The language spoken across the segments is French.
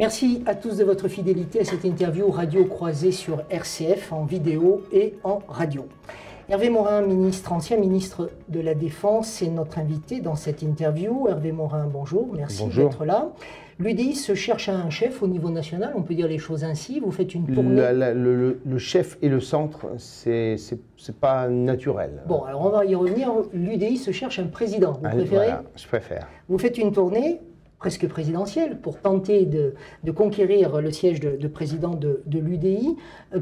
Merci à tous de votre fidélité à cette interview radio croisée sur RCF en vidéo et en radio. Hervé Morin, ancien ministre de la Défense, est notre invité dans cette interview. Hervé Morin, bonjour, merci d'être là. L'UDI se cherche un chef au niveau national, on peut dire les choses ainsi. Vous faites une tournée. Le chef et le centre, c'est pas naturel. Bon, alors on va y revenir. L'UDI se cherche un président, vous préférez? Voilà, je préfère. Vous faites une tournée presque présidentielle pour tenter de conquérir le siège de président de l'UDI.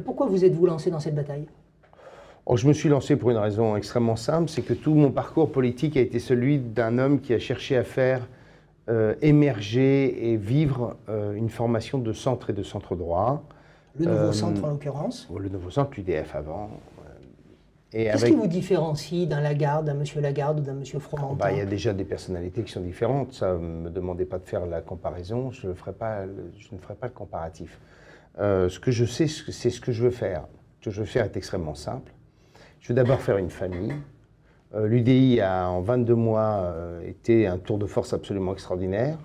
Pourquoi vous êtes-vous lancé dans cette bataille? Je me suis lancé pour une raison extrêmement simple, c'est que tout mon parcours politique a été celui d'un homme qui a cherché à faire émerger et vivre une formation de centre et de centre droit. Le nouveau centre en l'occurrence? Le nouveau centre, l'UDF avant. Qu'est-ce qui vous différencie d'un Lagarde, d'un monsieur Lagarde ou d'un monsieur Fromentin? Il y a déjà des personnalités qui sont différentes. Ça, ne me demandez pas de faire la comparaison, je ne ferai pas le comparatif. Ce que je sais, c'est ce que je veux faire. Ce que je veux faire est extrêmement simple. Je veux d'abord faire une famille. L'UDI a, en 22 mois, été un tour de force absolument extraordinaire.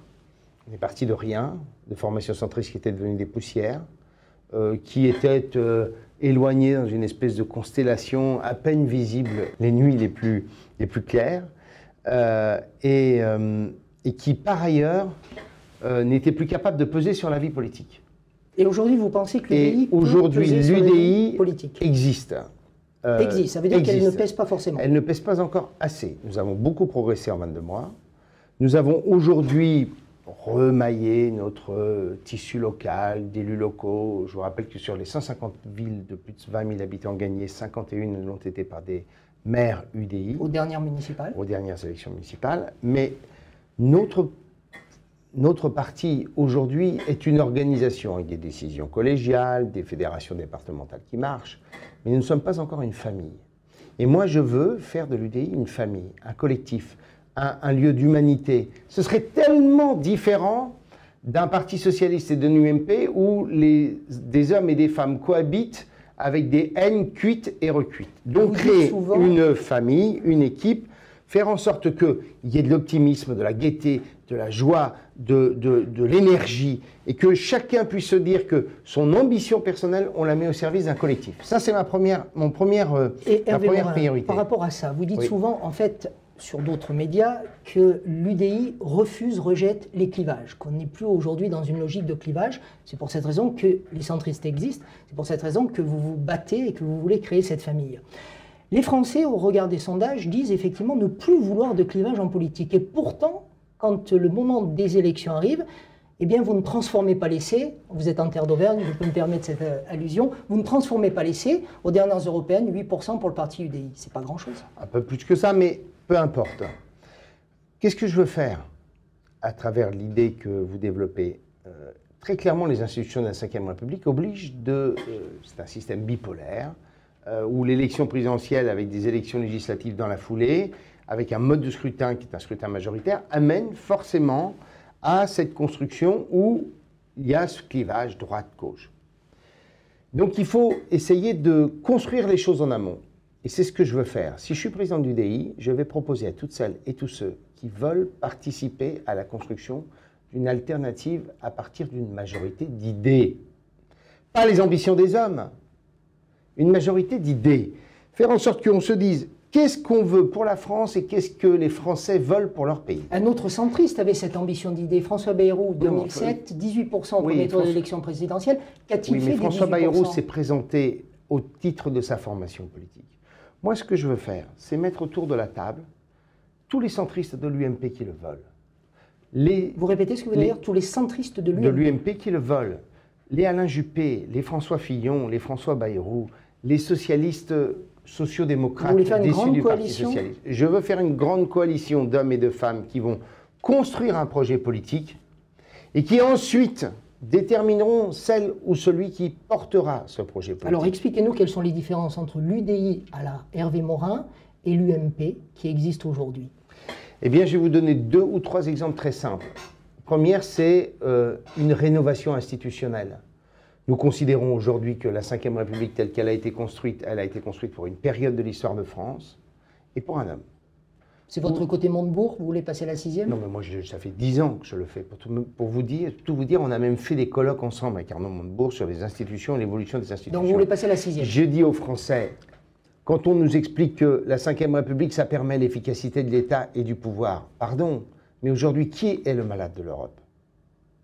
On est parti de rien, de formations centristes qui étaient devenues des poussières, qui étaient éloignées dans une espèce de constellation à peine visible les nuits les plus claires, et qui, par ailleurs, n'était plus capable de peser sur la vie politique. Et aujourd'hui, vous pensez que l'UDI existe. Ça veut dire qu'elle ne pèse pas forcément. Elle ne pèse pas encore assez. Nous avons beaucoup progressé en 22 mois. Nous avons aujourd'hui remaillé notre tissu local, d'élus locaux. Je vous rappelle que sur les 150 villes de plus de 20 000 habitants gagnées, 51 l'ont été par des maires UDI. Aux dernières municipales. Aux dernières élections municipales. Mais notre parti, aujourd'hui, est une organisation avec des décisions collégiales, des fédérations départementales qui marchent, mais nous ne sommes pas encore une famille. Et moi, je veux faire de l'UDI une famille, un collectif, un lieu d'humanité. Ce serait tellement différent d'un parti socialiste et d'un UMP où des hommes et des femmes cohabitent avec des haines cuites et recuites. Donc créer une famille, une équipe, faire en sorte qu'il y ait de l'optimisme, de la gaieté, de la joie, de l'énergie, et que chacun puisse se dire que son ambition personnelle, on la met au service d'un collectif. Ça, c'est ma première priorité. Par rapport à ça, vous dites souvent, en fait, sur d'autres médias, que l'UDI rejette les clivages, qu'on n'est plus aujourd'hui dans une logique de clivage. C'est pour cette raison que les centristes existent, c'est pour cette raison que vous vous battez et que vous voulez créer cette famille. Les Français, au regard des sondages, disent effectivement ne plus vouloir de clivage en politique. Et pourtant, quand le moment des élections arrive, eh bien, vous ne transformez pas l'essai. Vous êtes en terre d'Auvergne, je peux me permettre cette allusion. Vous ne transformez pas l'essai. Aux dernières européennes, 8% pour le parti UDI. C'est pas grand-chose. Un peu plus que ça, mais peu importe. Qu'est-ce que je veux faire à travers l'idée que vous développez? Très clairement, les institutions de la Ve République obligent c'est un système bipolaire, où l'élection présidentielle, avec des élections législatives dans la foulée, avec un mode de scrutin qui est un scrutin majoritaire, amène forcément à cette construction où il y a ce clivage droite-gauche. Donc il faut essayer de construire les choses en amont. Et c'est ce que je veux faire. Si je suis président du DI, je vais proposer à toutes celles et tous ceux qui veulent participer à la construction d'une alternative à partir d'une majorité d'idées. Pas les ambitions des hommes, une majorité d'idées. Faire en sorte qu'on se dise qu'est-ce qu'on veut pour la France et qu'est-ce que les Français veulent pour leur pays. Un autre centriste avait cette ambition d'idée, François Bayrou, 2007, 18% au premier tour de l'élection présidentielle. Qu'a-t-il fait des 18%? François Bayrou s'est présenté au titre de sa formation politique. Moi, ce que je veux faire, c'est mettre autour de la table tous les centristes de l'UMP qui le veulent. Vous répétez ce que vous voulez dire? Tous les centristes de l'UMP? De l'UMP qui le veulent. Les Alain Juppé, les François Fillon, les François Bayrou, les socialistes sociodémocrates déçus du Parti socialiste. Je veux faire une grande coalition d'hommes et de femmes qui vont construire un projet politique et qui ensuite détermineront celle ou celui qui portera ce projet politique. Alors expliquez-nous quelles sont les différences entre l'UDI à la Hervé Morin et l'UMP qui existe aujourd'hui. Eh bien, je vais vous donner 2 ou 3 exemples très simples. Première, c'est une rénovation institutionnelle. Nous considérons aujourd'hui que la Ve République telle qu'elle a été construite, elle a été construite pour une période de l'histoire de France et pour un homme. C'est votre côté Montebourg, vous voulez passer la 6e? Non, mais moi, ça fait 10 ans que je le fais. Pour vous dire, on a même fait des colloques ensemble avec Arnaud Montebourg sur les institutions et l'évolution des institutions. Donc vous voulez passer la 6e? Je dis aux Français, quand on nous explique que la Ve République, ça permet l'efficacité de l'État et du pouvoir, pardon, mais aujourd'hui, qui est le malade de l'Europe?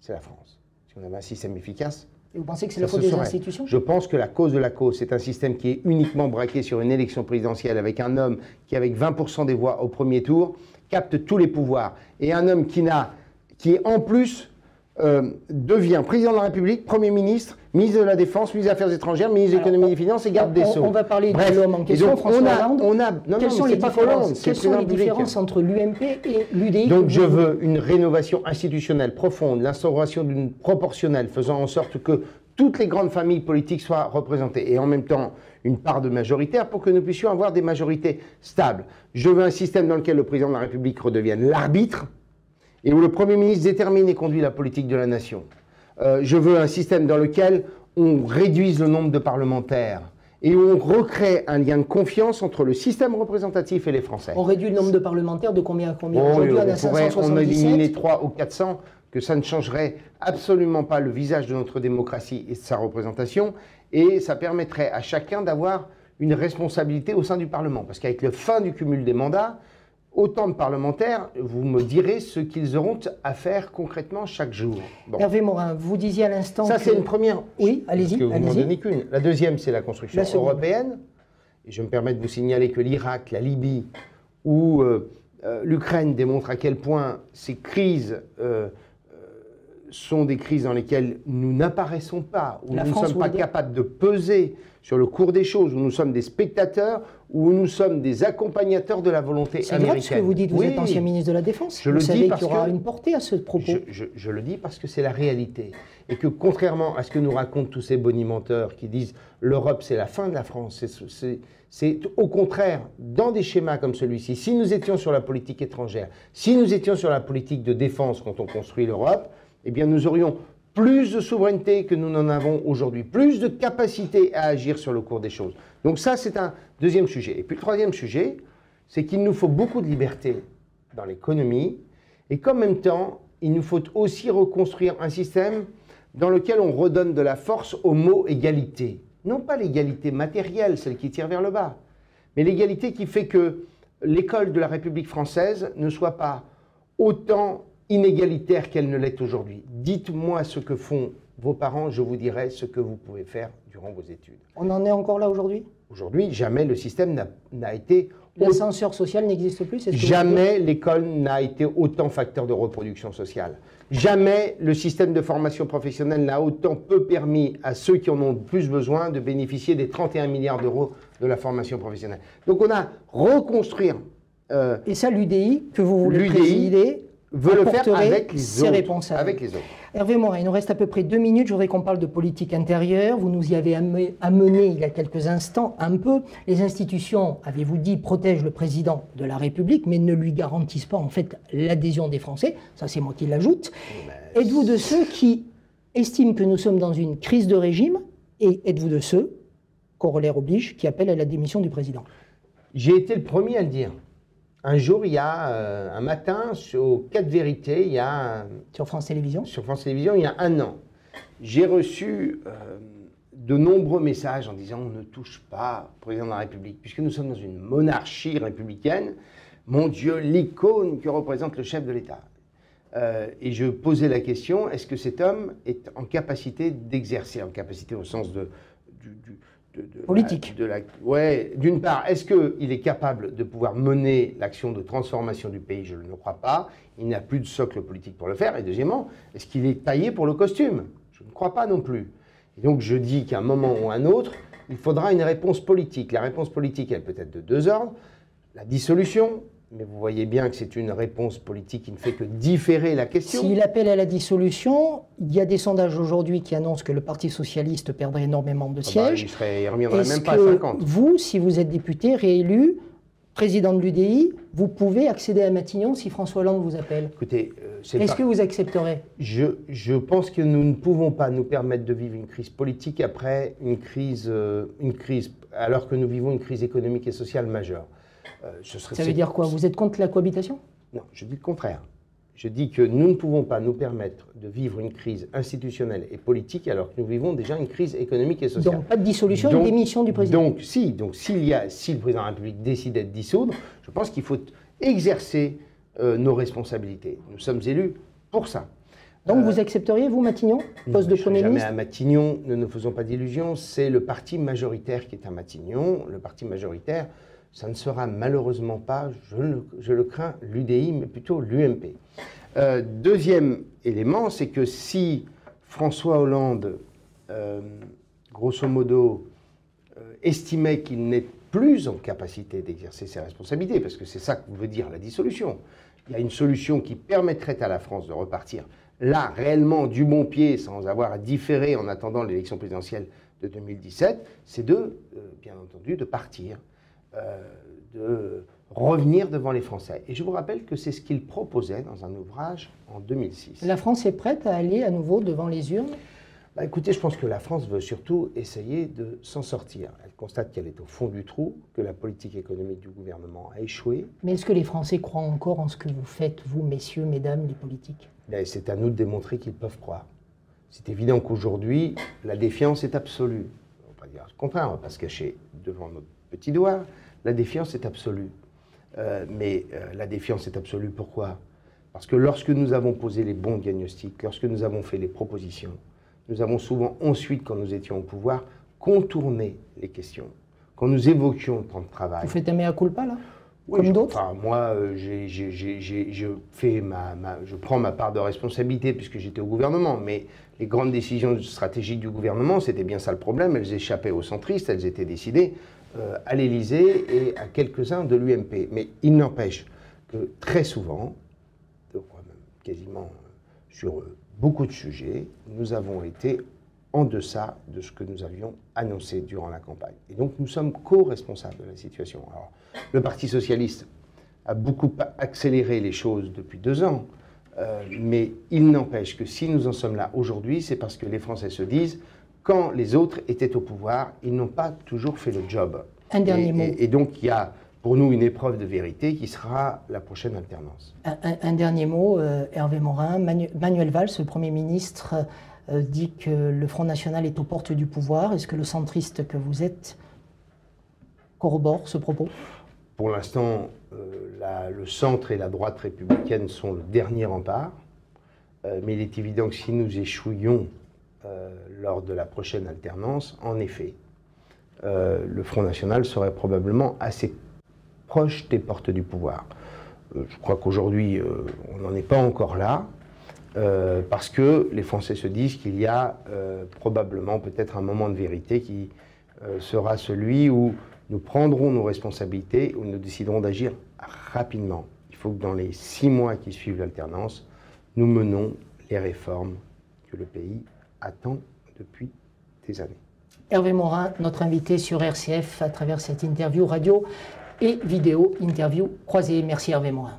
C'est la France. Si on avait un système efficace... Et vous pensez que c'est la faute des institutions? Je pense que la cause de la cause, c'est un système qui est uniquement braqué sur une élection présidentielle avec un homme qui, avec 20% des voix au premier tour, capte tous les pouvoirs. Et un homme qui en plus devient président de la République, Premier ministre, ministre de la Défense, ministre des Affaires étrangères, ministre de l'Économie et des Finances et garde des Sceaux. On va parler de l'homme en question, François Hollande. Quelles sont les différences entre l'UMP et l'UDI? Donc je veux une rénovation institutionnelle profonde, l'instauration d'une proportionnelle faisant en sorte que toutes les grandes familles politiques soient représentées et en même temps une part de majoritaire pour que nous puissions avoir des majorités stables. Je veux un système dans lequel le président de la République redevienne l'arbitre et où le Premier ministre détermine et conduit la politique de la nation. Je veux un système dans lequel on réduise le nombre de parlementaires et où on recrée un lien de confiance entre le système représentatif et les Français. On réduit le nombre de parlementaires de combien à combien? Aujourd'hui, on a 577. On éliminer 300 ou 400, que ça ne changerait absolument pas le visage de notre démocratie et de sa représentation, et ça permettrait à chacun d'avoir une responsabilité au sein du Parlement. Parce qu'avec le fin du cumul des mandats, autant de parlementaires, vous me direz ce qu'ils auront à faire concrètement chaque jour. Bon. Hervé Morin, vous disiez à l'instant ça, c'est une première... Oui, allez-y. Vous m'en donnez qu'une. La deuxième, c'est la construction européenne. Et je me permets de vous signaler que l'Irak, la Libye ou l'Ukraine démontrent à quel point ces crises sont des crises dans lesquelles nous n'apparaissons pas, où nous ne sommes pas capables de peser sur le cours des choses, où nous sommes des spectateurs, où nous sommes des accompagnateurs de la volonté américaine. C'est grave ce que vous dites, vous êtes ancien ministre de la Défense. Vous savez qu'il y aura une portée à ce propos. Je le dis parce que c'est la réalité. Et que contrairement à ce que nous racontent tous ces bonimenteurs qui disent l'Europe c'est la fin de la France, c'est au contraire, dans des schémas comme celui-ci, si nous étions sur la politique étrangère, si nous étions sur la politique de défense quand on construit l'Europe, eh bien nous aurions plus de souveraineté que nous n'en avons aujourd'hui, plus de capacité à agir sur le cours des choses. Donc ça, c'est un deuxième sujet. Et puis le troisième sujet, c'est qu'il nous faut beaucoup de liberté dans l'économie et qu'en même temps, il nous faut aussi reconstruire un système dans lequel on redonne de la force au mot égalité. Non pas l'égalité matérielle, celle qui tire vers le bas, mais l'égalité qui fait que l'école de la République française ne soit pas autant inégalitaire qu'elle ne l'est aujourd'hui. Dites-moi ce que font vos parents, je vous dirai ce que vous pouvez faire durant vos études. On en est encore là aujourd'hui? Aujourd'hui, jamais le système n'a été... L'ascenseur social n'existe plus? Jamais l'école n'a été autant facteur de reproduction sociale. Jamais le système de formation professionnelle n'a autant peu permis à ceux qui en ont le plus besoin de bénéficier des 31 milliards d'euros de la formation professionnelle. Donc on a reconstruire... Et ça, l'UDI, que vous voulez présider... veut le faire avec les autres. Hervé Morin, il nous reste à peu près 2 minutes. Je voudrais qu'on parle de politique intérieure. Vous nous y avez amené il y a quelques instants un peu. Les institutions, avez-vous dit, protègent le président de la République, mais ne lui garantissent pas en fait l'adhésion des Français. Ça, c'est moi qui l'ajoute. Êtes-vous de ceux qui estiment que nous sommes dans une crise de régime et êtes-vous de ceux, corollaire oblige, qui appellent à la démission du président? J'ai été le premier à le dire. Un jour, il y a un matin, sur 4 vérités, il y a... Sur France Télévisions? Sur France Télévisions, il y a 1 an. J'ai reçu de nombreux messages en disant on ne touche pas au président de la République, puisque nous sommes dans une monarchie républicaine. Mon Dieu, l'icône que représente le chef de l'État. Et je posais la question, est-ce que cet homme est en capacité d'exercer, en capacité au sens politique. Ouais, d'une part, est-ce qu'il est capable de pouvoir mener l'action de transformation du pays? Je ne le crois pas. Il n'a plus de socle politique pour le faire. Et deuxièmement, est-ce qu'il est taillé pour le costume? Je ne crois pas non plus. Et donc je dis qu'à un moment ou à un autre, il faudra une réponse politique. La réponse politique, elle peut être de 2 ordres. La dissolution, mais vous voyez bien que c'est une réponse politique qui ne fait que différer la question. S'il appelle à la dissolution, il y a des sondages aujourd'hui qui annoncent que le Parti socialiste perdrait énormément de sièges. Il ne reviendrait même pas à 50. Vous, si vous êtes député, réélu, président de l'UDI, vous pouvez accéder à Matignon si François Hollande vous appelle. Écoutez, est-ce que vous accepterez? Je pense que nous ne pouvons pas nous permettre de vivre une crise politique après une crise alors que nous vivons une crise économique et sociale majeure. Ça veut dire quoi? Vous êtes contre la cohabitation? Non, je dis le contraire. Je dis que nous ne pouvons pas nous permettre de vivre une crise institutionnelle et politique alors que nous vivons déjà une crise économique et sociale. Donc pas de dissolution et démission du président. Donc si le président de la République décide de dissoudre, je pense qu'il faut exercer nos responsabilités. Nous sommes élus pour ça. Donc vous accepteriez, vous, Matignon, poste de Premier ministre? Jamais à Matignon, ne nous faisons pas d'illusions, c'est le parti majoritaire qui est à Matignon. Le parti majoritaire, ça ne sera malheureusement pas, je le crains, l'UDI, mais plutôt l'UMP. Deuxième élément, c'est que si François Hollande, grosso modo, estimait qu'il n'est plus en capacité d'exercer ses responsabilités, parce que c'est ça que veut dire la dissolution, il y a une solution qui permettrait à la France de repartir là, réellement, du bon pied, sans avoir à différer en attendant l'élection présidentielle de 2017, c'est bien entendu, de partir, de revenir devant les Français. Et je vous rappelle que c'est ce qu'il proposait dans un ouvrage en 2006. La France est prête à aller à nouveau devant les urnes? Écoutez, je pense que la France veut surtout essayer de s'en sortir. Elle constate qu'elle est au fond du trou, que la politique économique du gouvernement a échoué. Mais est-ce que les Français croient encore en ce que vous faites, vous, messieurs, mesdames, les politiques? C'est à nous de démontrer qu'ils peuvent croire. C'est évident qu'aujourd'hui, la défiance est absolue. On va pas dire le contraire, on ne va pas se cacher devant notre petit doigt. La défiance est absolue. Mais la défiance est absolue, pourquoi? Parce que lorsque nous avons posé les bons diagnostics, lorsque nous avons fait les propositions, nous avons souvent ensuite, quand nous étions au pouvoir, contourné les questions. Quand nous évoquions le temps de travail... Vous faites un mea culpa, là? Oui, comme d'autres? Moi, je prends ma part de responsabilité puisque j'étais au gouvernement, mais les grandes décisions stratégiques du gouvernement, c'était bien ça le problème, elles échappaient aux centristes, elles étaient décidées à l'Élysée et à quelques-uns de l'UMP. Mais il n'empêche que très souvent, quasiment sur beaucoup de sujets, nous avons été en deçà de ce que nous avions annoncé durant la campagne. Et donc nous sommes co-responsables de la situation. Alors, le Parti socialiste a beaucoup accéléré les choses depuis 2 ans, mais il n'empêche que si nous en sommes là aujourd'hui, c'est parce que les Français se disent, quand les autres étaient au pouvoir, ils n'ont pas toujours fait le job. Un dernier mot. Et donc il y a pour nous une épreuve de vérité qui sera la prochaine alternance. Un dernier mot, Hervé Morin. Manuel Valls, le Premier ministre, dit que le Front National est aux portes du pouvoir. Est-ce que le centriste que vous êtes corrobore ce propos? Pour l'instant, le centre et la droite républicaine sont le dernier rempart. Mais il est évident que si nous échouions lors de la prochaine alternance, en effet, le Front National serait probablement assez proche des portes du pouvoir. Je crois qu'aujourd'hui, on n'en est pas encore là. Parce que les Français se disent qu'il y a probablement peut-être un moment de vérité qui sera celui où nous prendrons nos responsabilités, où nous déciderons d'agir rapidement. Il faut que dans les 6 mois qui suivent l'alternance, nous menons les réformes que le pays attend depuis des années. Hervé Morin, notre invité sur RCF à travers cette interview radio et vidéo interview croisée. Merci Hervé Morin.